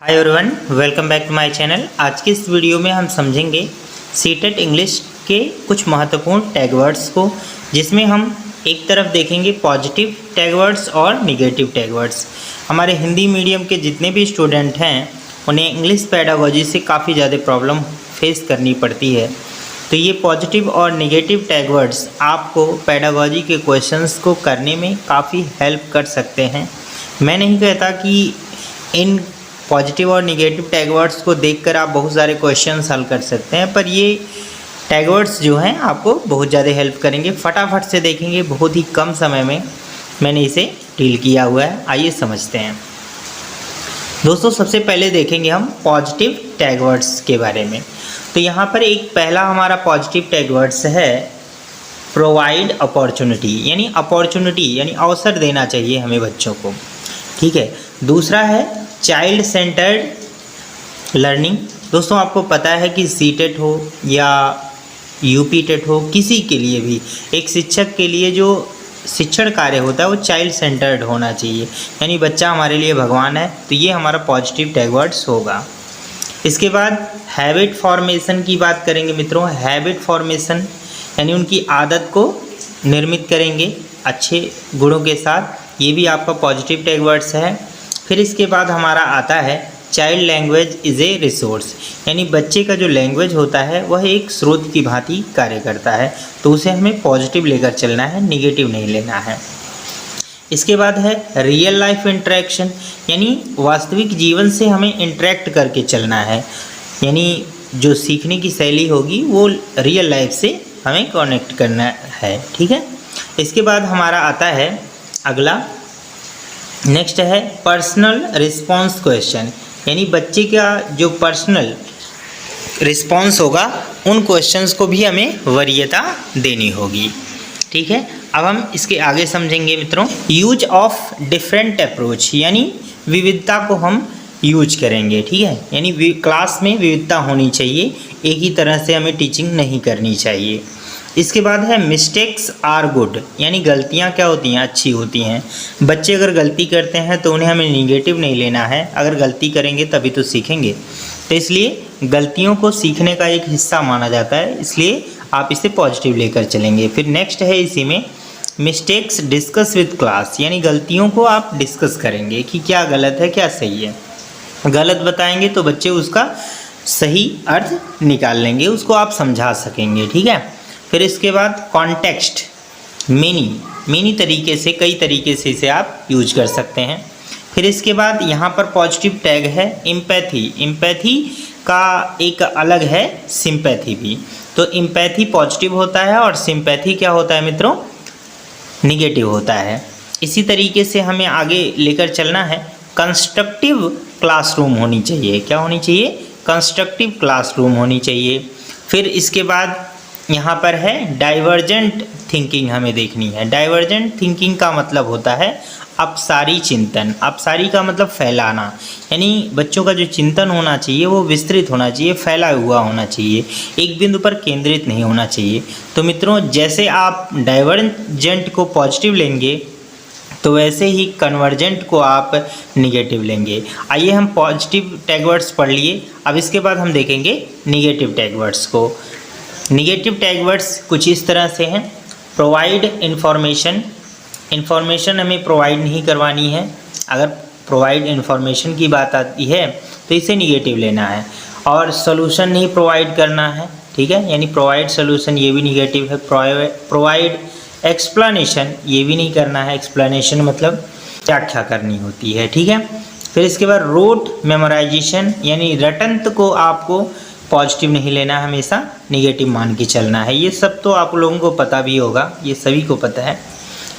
Hi everyone, welcome back to my channel. आज की इस वीडियो में हम समझेंगे सीटेट इंग्लिश के कुछ महत्वपूर्ण टैग वर्ड्स को, जिसमें हम एक तरफ देखेंगे पॉजिटिव टैग वर्ड्स और निगेटिव टैग वर्ड्स। हमारे हिंदी मीडियम के जितने भी स्टूडेंट हैं उन्हें इंग्लिश पेडागोजी से काफ़ी ज़्यादा प्रॉब्लम फेस करनी पड़ती है। तो ये पॉजिटिव और निगेटिव टैग वर्ड्स आपको पेडागोजी के क्वेश्चंस को करने में काफ़ी हेल्प कर सकते हैं। मैं नहीं कहता कि इन पॉजिटिव और निगेटिव टैग वर्ड्स को देखकर आप बहुत सारे क्वेश्चन हल कर सकते हैं, पर ये टैग वर्ड्स जो हैं आपको बहुत ज़्यादा हेल्प करेंगे। फटाफट से देखेंगे, बहुत ही कम समय में मैंने इसे डील किया हुआ है। आइए समझते हैं दोस्तों। सबसे पहले देखेंगे हम पॉजिटिव टैग वर्ड्स के बारे में। तो यहाँ पर एक पहला हमारा पॉजिटिव टैग वर्ड्स है प्रोवाइड अपॉर्चुनिटी, यानी अवसर देना चाहिए हमें बच्चों को, ठीक है। दूसरा है चाइल्ड सेंटर्ड लर्निंग। दोस्तों आपको पता है कि सीटेट हो या यूपी टेट हो, किसी के लिए भी एक शिक्षक के लिए जो शिक्षण कार्य होता है वो चाइल्ड सेंटर्ड होना चाहिए, यानी बच्चा हमारे लिए भगवान है। तो ये हमारा पॉजिटिव टैग वर्ड्स होगा। इसके बाद हैबिट फॉर्मेशन की बात करेंगे मित्रों। हैबिट फॉर्मेशन यानी उनकी आदत को निर्मित करेंगे अच्छे गुणों के साथ, ये भी आपका पॉजिटिव टैग वर्ड्स है। फिर इसके बाद हमारा आता है child language is a resource, यानी बच्चे का जो लैंग्वेज होता है वह एक स्रोत की भांति कार्य करता है, तो उसे हमें पॉजिटिव लेकर चलना है, निगेटिव नहीं लेना है। इसके बाद है रियल लाइफ इंटरेक्शन, यानी वास्तविक जीवन से हमें इंटरेक्ट करके चलना है, यानी जो सीखने की शैली होगी वो रियल लाइफ से हमें कनेक्ट करना है, ठीक है। इसके बाद हमारा आता है अगला, नेक्स्ट है पर्सनल रिस्पॉन्स क्वेश्चन, यानी बच्चे का जो पर्सनल रिस्पॉन्स होगा उन क्वेश्चंस को भी हमें वरीयता देनी होगी, ठीक है। अब हम इसके आगे समझेंगे मित्रों यूज ऑफ डिफरेंट अप्रोच, यानी विविधता को हम यूज करेंगे, ठीक है। यानी क्लास में विविधता होनी चाहिए, एक ही तरह से हमें टीचिंग नहीं करनी चाहिए। इसके बाद है मिस्टेक्स आर गुड, यानी गलतियाँ क्या होती हैं, अच्छी होती हैं। बच्चे अगर गलती करते हैं तो उन्हें हमें निगेटिव नहीं लेना है, अगर गलती करेंगे तभी तो सीखेंगे। तो इसलिए गलतियों को सीखने का एक हिस्सा माना जाता है, इसलिए आप इसे पॉजिटिव लेकर चलेंगे। फिर नेक्स्ट है इसी में मिस्टेक्स डिस्कस विद क्लास, यानी गलतियों को आप डिस्कस करेंगे कि क्या गलत है क्या सही है। गलत बताएंगे तो बच्चे उसका सही अर्थ निकाल लेंगे, उसको आप समझा सकेंगे, ठीक है। फिर इसके बाद कॉन्टेक्स्ट मेनी तरीके से, कई तरीके से इसे आप यूज कर सकते हैं। फिर इसके बाद यहाँ पर पॉजिटिव टैग है एम्पैथी का एक अलग है सिंपैथी भी। तो एम्पैथी पॉजिटिव होता है और सिंपैथी क्या होता है मित्रों, निगेटिव होता है। इसी तरीके से हमें आगे लेकर चलना है कंस्ट्रक्टिव क्लासरूम होनी चाहिए। क्या होनी चाहिए, कंस्ट्रक्टिव क्लासरूम होनी चाहिए। फिर इसके बाद यहाँ पर है डाइवर्जेंट थिंकिंग हमें देखनी है। डाइवर्जेंट थिंकिंग का मतलब होता है अपसारी चिंतन। अपसारी का मतलब फैलाना, यानी बच्चों का जो चिंतन होना चाहिए वो विस्तृत होना चाहिए, फैला हुआ होना चाहिए, एक बिंदु पर केंद्रित नहीं होना चाहिए। तो मित्रों जैसे आप डाइवर्जेंट को पॉजिटिव लेंगे तो वैसे ही कन्वर्जेंट को आप निगेटिव लेंगे। आइए हम पॉजिटिव टैग वर्ड्स पढ़ लिए, अब इसके बाद हम देखेंगे निगेटिव टैग वर्ड्स को। निगेटिव टैग वर्ड्स कुछ इस तरह से हैं प्रोवाइड इन्फॉर्मेशन हमें प्रोवाइड नहीं करवानी है। अगर प्रोवाइड इन्फॉर्मेशन की बात आती है तो इसे निगेटिव लेना है। और सोल्यूशन नहीं प्रोवाइड करना है, ठीक है, यानी प्रोवाइड सोल्यूशन ये भी निगेटिव है। प्रोवाइड एक्सप्लेनेशन ये भी नहीं करना है, एक्सप्लेनेशन मतलब व्याख्या करनी होती है, ठीक है। फिर इसके बाद रोट मेमोराइजेशन, यानी रटंत को आपको पॉजिटिव नहीं लेना, हमेशा निगेटिव मान के चलना है। ये सब तो आप लोगों को पता भी होगा, ये सभी को पता है।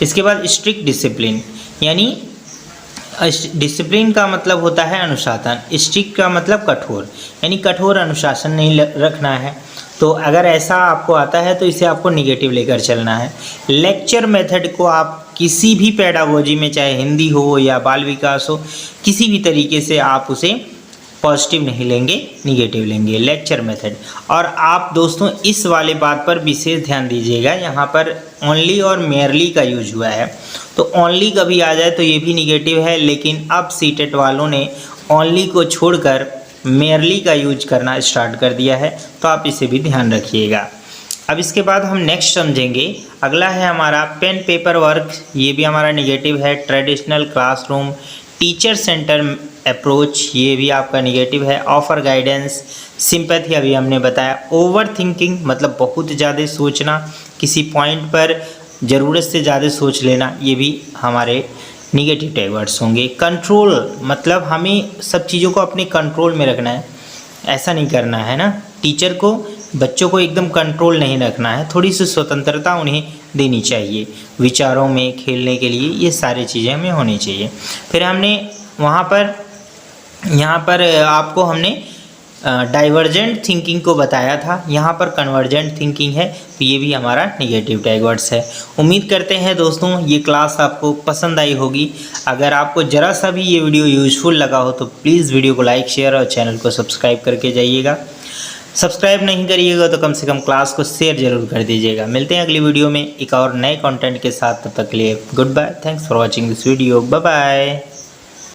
इसके बाद स्ट्रिक्ट डिसिप्लिन, यानी डिसिप्लिन का मतलब होता है अनुशासन, स्ट्रिक्ट का मतलब कठोर, यानी कठोर अनुशासन नहीं रखना है। तो अगर ऐसा आपको आता है तो इसे आपको निगेटिव लेकर चलना है। लेक्चर मेथड को आप किसी भी पेडागोजी में, चाहे हिंदी हो या बाल विकास हो, किसी भी तरीके से आप उसे पॉजिटिव नहीं लेंगे, निगेटिव लेंगे, लेक्चर मेथड। और आप दोस्तों इस वाले बात पर विशेष ध्यान दीजिएगा, यहाँ पर ओनली और मेयरली का यूज हुआ है। तो ओनली कभी आ जाए तो ये भी निगेटिव है, लेकिन अब सीटेट वालों ने ओनली को छोड़कर मेयरली का यूज करना स्टार्ट कर दिया है, तो आप इसे भी ध्यान रखिएगा। अब इसके बाद हम नेक्स्ट समझेंगे। अगला है हमारा पेन पेपर वर्क, ये भी हमारा निगेटिव है। Traditional classroom, teacher centre approach, ये भी आपका निगेटिव है। ऑफर गाइडेंस, सिंपैथी अभी हमने बताया। ओवर थिंकिंग मतलब बहुत ज़्यादा सोचना, किसी पॉइंट पर ज़रूरत से ज़्यादा सोच लेना, ये भी हमारे निगेटिव टैग वर्ड्स होंगे। कंट्रोल मतलब हमें सब चीज़ों को अपने कंट्रोल में रखना है, ऐसा नहीं करना है ना। टीचर को बच्चों को एकदम कंट्रोल नहीं रखना है, थोड़ी सी स्वतंत्रता उन्हें देनी चाहिए विचारों में खेलने के लिए, ये सारी चीज़ें हमें होनी चाहिए। फिर हमने यहाँ पर आपको हमने डाइवर्जेंट थिंकिंग को बताया था, यहाँ पर कन्वर्जेंट थिंकिंग है, तो ये भी हमारा निगेटिव टैग वर्ड्स है। उम्मीद करते हैं दोस्तों ये क्लास आपको पसंद आई होगी। अगर आपको ज़रा सा भी ये वीडियो यूज़फुल लगा हो तो प्लीज़ वीडियो को लाइक, शेयर और चैनल को सब्सक्राइब करके जाइएगा। सब्सक्राइब नहीं करिएगा तो कम से कम क्लास को शेयर जरूर कर दीजिएगा। मिलते हैं अगली वीडियो में एक और नए कंटेंट के साथ, तब तक के लिए good bye. Thanks for watching this video, bye bye.